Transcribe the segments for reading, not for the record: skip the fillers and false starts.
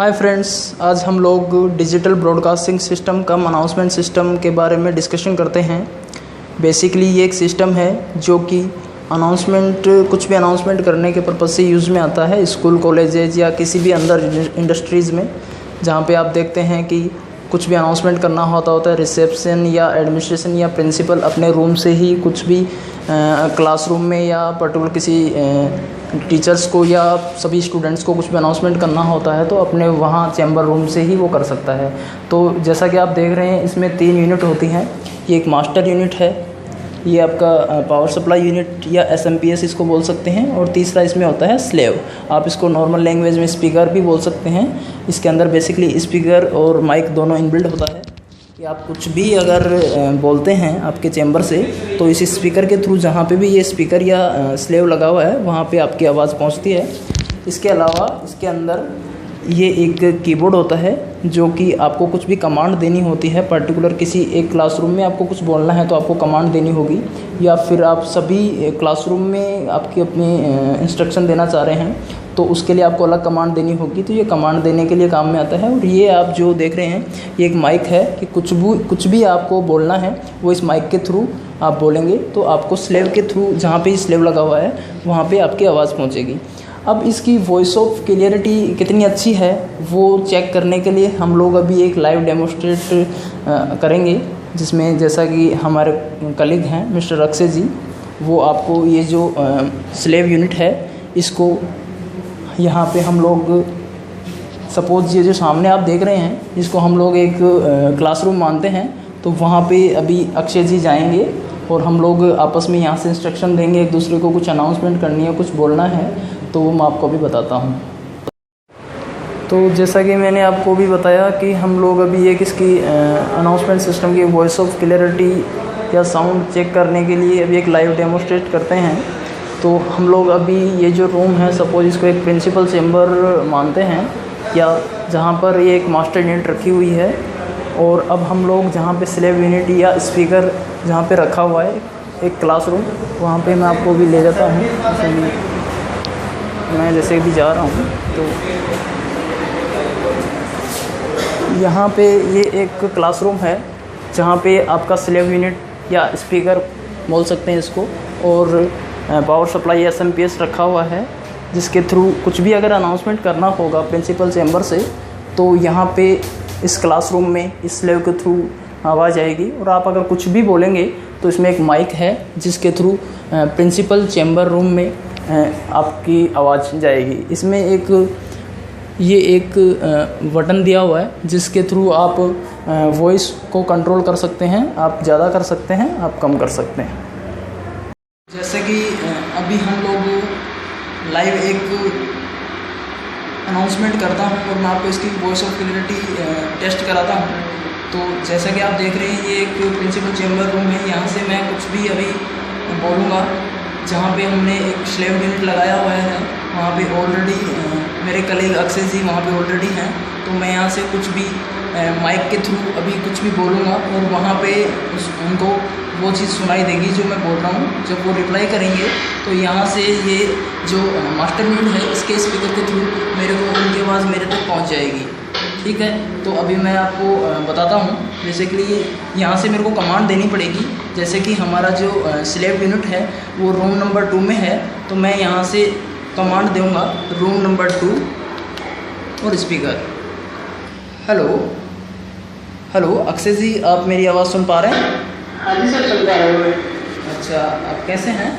Hi friends, आज हम लोग डिजिटल ब्रॉडकास्टिंग सिस्टम कम अनाउंसमेंट सिस्टम के बारे में डिस्कशन करते हैं। बेसिकली ये एक सिस्टम है जो कि कुछ भी अनाउंसमेंट करने के पर्पज़ से यूज़ में आता है स्कूल, कॉलेजेज या किसी भी अंदर इंडस्ट्रीज़ में, जहाँ पे आप देखते हैं कि कुछ भी अनाउंसमेंट करना होता है रिसेप्शन या एडमिनिस्ट्रेशन या प्रिंसिपल अपने रूम से ही कुछ भी क्लासरूम में या पर्टिकुलर किसी टीचर्स को या सभी स्टूडेंट्स को कुछ भी अनाउंसमेंट करना होता है तो अपने वहाँ चैम्बर रूम से ही वो कर सकता है। तो जैसा कि आप देख रहे हैं, इसमें 3 यूनिट होती हैं। ये एक मास्टर यूनिट है, ये आपका पावर सप्लाई यूनिट या SMPS इसको बोल सकते हैं, और तीसरा इसमें होता है स्लेव। आप इसको नॉर्मल लैंग्वेज में स्पीकर भी बोल सकते हैं। इसके अंदर बेसिकली स्पीकर और माइक दोनों इनबिल्ट होता है कि आप कुछ भी अगर बोलते हैं आपके चैम्बर से तो इस स्पीकर के थ्रू जहाँ पे भी ये स्पीकर या स्लेव लगा हुआ है वहाँ पे आपकी आवाज़ पहुँचती है। इसके अलावा इसके अंदर ये एक कीबोर्ड होता है जो कि आपको कुछ भी कमांड देनी होती है। पर्टिकुलर किसी एक क्लासरूम में आपको कुछ बोलना है तो आपको कमांड देनी होगी, या फिर आप सभी क्लासरूम में आपकी अपनी इंस्ट्रक्शन देना चाह रहे हैं तो उसके लिए आपको अलग कमांड देनी होगी। तो ये कमांड देने के लिए काम में आता है। और ये आप जो देख रहे हैं ये एक माइक है कि कुछ भी आपको बोलना है वो इस माइक के थ्रू आप बोलेंगे तो आपको स्लेव के थ्रू, जहाँ पे स्लेव लगा हुआ है वहाँ पे आपकी आवाज़ पहुँचेगी। अब इसकी वॉइस ऑफ क्लियरिटी कितनी अच्छी है वो चेक करने के लिए हम लोग अभी एक लाइव डेमोस्ट्रेट करेंगे, जिसमें जैसा कि हमारे कलीग हैं मिस्टर अक्षय जी, वो आपको ये जो स्लेव यूनिट है इसको यहाँ पे हम लोग, सपोज ये जो सामने आप देख रहे हैं इसको हम लोग एक क्लासरूम मानते हैं, तो वहाँ पे अभी अक्षय जी जाएंगे और हम लोग आपस में यहाँ से इंस्ट्रक्शन देंगे एक दूसरे को। कुछ अनाउंसमेंट करनी है, कुछ बोलना है तो वो मैं आपको भी बताता हूँ। तो जैसा कि मैंने आपको भी बताया कि हम लोग अभी एक इसकी अनाउंसमेंट सिस्टम की वॉइस ऑफ क्लियरिटी या साउंड चेक करने के लिए अभी एक लाइव डेमोस्ट्रेट करते हैं। तो हम लोग अभी ये जो रूम है, सपोज इसको एक प्रिंसिपल चैम्बर मानते हैं, या जहाँ पर ये एक मास्टर यूनिट रखी हुई है, और अब हम लोग जहाँ पे स्लेव यूनिट या स्पीकर जहाँ पे रखा हुआ है एक क्लासरूम, वहाँ पे मैं आपको भी ले जाता हूँ। मैं जैसे भी जा रहा हूँ तो यहाँ पे ये एक क्लासरूम है जहाँ पे आपका स्लेव यूनिट या स्पीकर बोल सकते हैं इसको, और पावर सप्लाई SMPS रखा हुआ है, जिसके थ्रू कुछ भी अगर अनाउंसमेंट करना होगा प्रिंसिपल चैम्बर से तो यहाँ पे इस क्लासरूम में इस स्लेव के थ्रू आवाज़ आएगी। और आप अगर कुछ भी बोलेंगे तो इसमें एक माइक है जिसके थ्रू प्रिंसिपल चैम्बर रूम में आपकी आवाज़ जाएगी। इसमें एक बटन दिया हुआ है जिसके थ्रू आप वॉइस को कंट्रोल कर सकते हैं। आप ज़्यादा कर सकते हैं, आप कम कर सकते हैं। जैसे कि अभी हम लोग लाइव एक अनाउंसमेंट करता हूँ और मैं आपको इसकी वॉइस ऑफ क्लियरिटी टेस्ट कराता हूँ। तो जैसा कि आप देख रहे हैं ये एक प्रिंसिपल चैम्बर रूम है। यहाँ से मैं कुछ भी अभी बोलूँगा, जहाँ पे हमने एक स्लेव यूनिट लगाया हुआ है वहाँ पे ऑलरेडी मेरे कलीग अक्षय जी वहाँ पे ऑलरेडी हैं। तो मैं यहाँ से कुछ भी माइक के थ्रू अभी कुछ भी बोलूँगा और वहाँ पे उनको वो चीज़ सुनाई देगी जो मैं बोल रहा हूँ। जब वो रिप्लाई करेंगे तो यहाँ से ये जो मास्टर यूनिट है इसके स्पीकर के थ्रू मेरे को उनकी आवाज़ मेरे तक पहुँच जाएगी। ठीक है, तो अभी मैं आपको बताता हूँ। बेसिकली यहाँ से मेरे को कमांड देनी पड़ेगी। जैसे कि हमारा जो स्लेव यूनिट है वो रूम नंबर 2 में है, तो मैं यहाँ से कमांड दूँगा रूम नंबर 2 और स्पीकर। हेलो अक्षय जी, आप मेरी आवाज़ सुन पा रहे हैं? हाँ जी सर, सुन पा रहा हूँ मैं। अच्छा, आप कैसे हैं?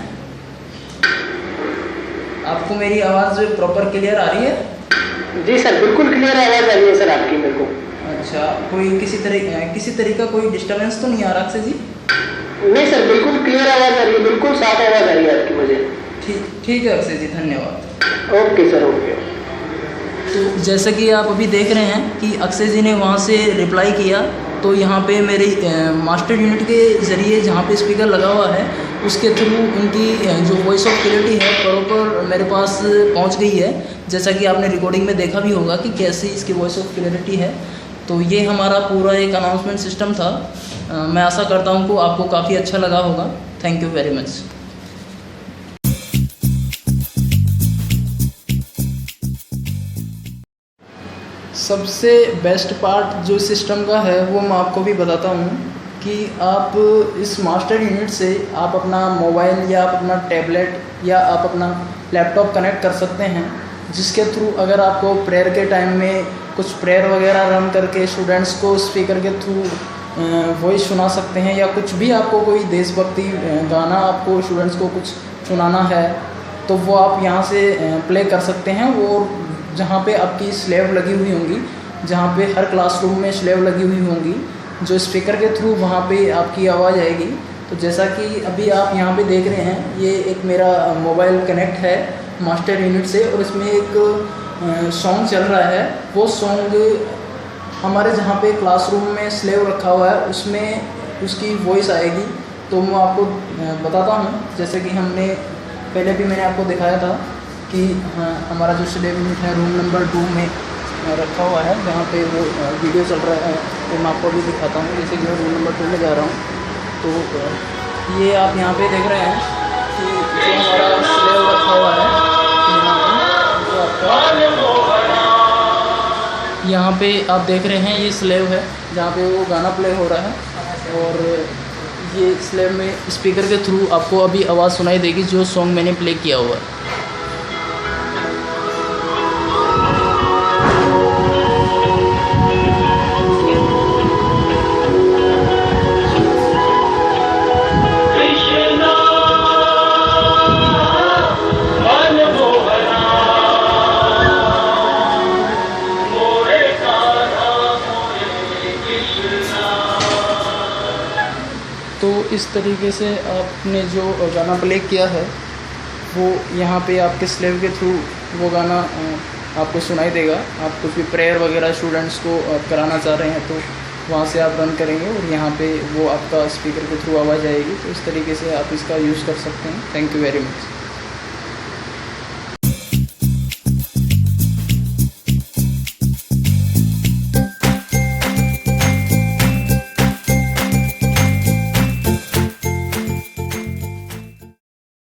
आपको मेरी आवाज़ प्रॉपर क्लियर आ रही है? जी सर, बिल्कुल क्लियर आवाज़ आ रही है सर आपकी मेरे को। अच्छा, कोई किसी तरीका कोई डिस्टर्बेंस तो नहीं आ रहा अक्षय जी? नहीं सर, बिल्कुल क्लियर आवाज़ आ रही है, बिल्कुल साफ आवाज़ आ रही है आपकी मुझे। ठीक है अक्षय जी, धन्यवाद। Okay sir, okay. तो जैसे कि आप अभी देख रहे हैं कि अक्षय जी ने वहाँ से रिप्लाई किया, तो यहाँ पे मेरी मास्टर यूनिट के ज़रिए जहाँ पे स्पीकर लगा हुआ है उसके थ्रू उनकी जो वॉइस ऑफ क्लियरिटी है प्रॉपर मेरे पास पहुँच गई है। जैसा कि आपने रिकॉर्डिंग में देखा भी होगा कि कैसी इसकी वॉइस ऑफ क्लियरिटी है। तो ये हमारा पूरा एक अनाउंसमेंट सिस्टम था। मैं आशा करता हूँ कि आपको काफ़ी अच्छा लगा होगा। Thank you very much. सबसे बेस्ट पार्ट जो सिस्टम का है वो मैं आपको भी बताता हूँ कि आप इस मास्टर यूनिट से आप अपना मोबाइल या आप अपना टैबलेट या आप अपना लैपटॉप कनेक्ट कर सकते हैं, जिसके थ्रू अगर आपको प्रेयर के टाइम में कुछ प्रेयर वगैरह रन करके स्टूडेंट्स को स्पीकर के थ्रू वॉइस सुना सकते हैं, या कुछ भी आपको कोई देशभक्ति गाना आपको स्टूडेंट्स को कुछ सुनाना है तो वो आप यहाँ से प्ले कर सकते हैं। वो जहाँ पे आपकी स्लेव लगी हुई होंगी, जहाँ पे हर क्लासरूम में स्लेव लगी हुई होंगी, जो स्पीकर के थ्रू वहाँ पे आपकी आवाज़ आएगी। तो जैसा कि अभी आप यहाँ पे देख रहे हैं, ये एक मेरा मोबाइल कनेक्ट है मास्टर यूनिट से और इसमें एक सॉन्ग चल रहा है। वो सॉन्ग हमारे जहाँ पे क्लासरूम में स्लेव रखा हुआ है उसमें उसकी वॉइस आएगी। तो मैं आपको बताता हूँ, जैसे कि हमने पहले भी मैंने आपको दिखाया था कि हमारा जो स्लेव यूनिट है रूम नंबर 2 में रखा हुआ है, जहाँ पे वो वीडियो चल रहा है। तो मैं आपको भी दिखाता हूँ, जैसे कि मैं रूम नंबर 2 में जा रहा हूँ। तो ये आप यहाँ पे देख रहे हैं कि जो हमारा स्लेव रखा हुआ है यहाँ पे आप देख रहे हैं, ये स्लेव है जहाँ पे वो गाना प्ले हो रहा है। और ये स्लेव में स्पीकर के थ्रू आपको अभी आवाज़ सुनाई देगी जो सॉन्ग मैंने प्ले किया हुआ है। तो इस तरीके से आपने जो गाना प्ले किया है वो यहाँ पे आपके स्लेव के थ्रू वो गाना आपको सुनाई देगा। आप कुछ भी प्रेयर वगैरह स्टूडेंट्स को कराना चाह रहे हैं तो वहाँ से आप रन करेंगे और यहाँ पे वो आपका स्पीकर के थ्रू आवाज़ आएगी। तो इस तरीके से आप इसका यूज़ कर सकते हैं। Thank you very much.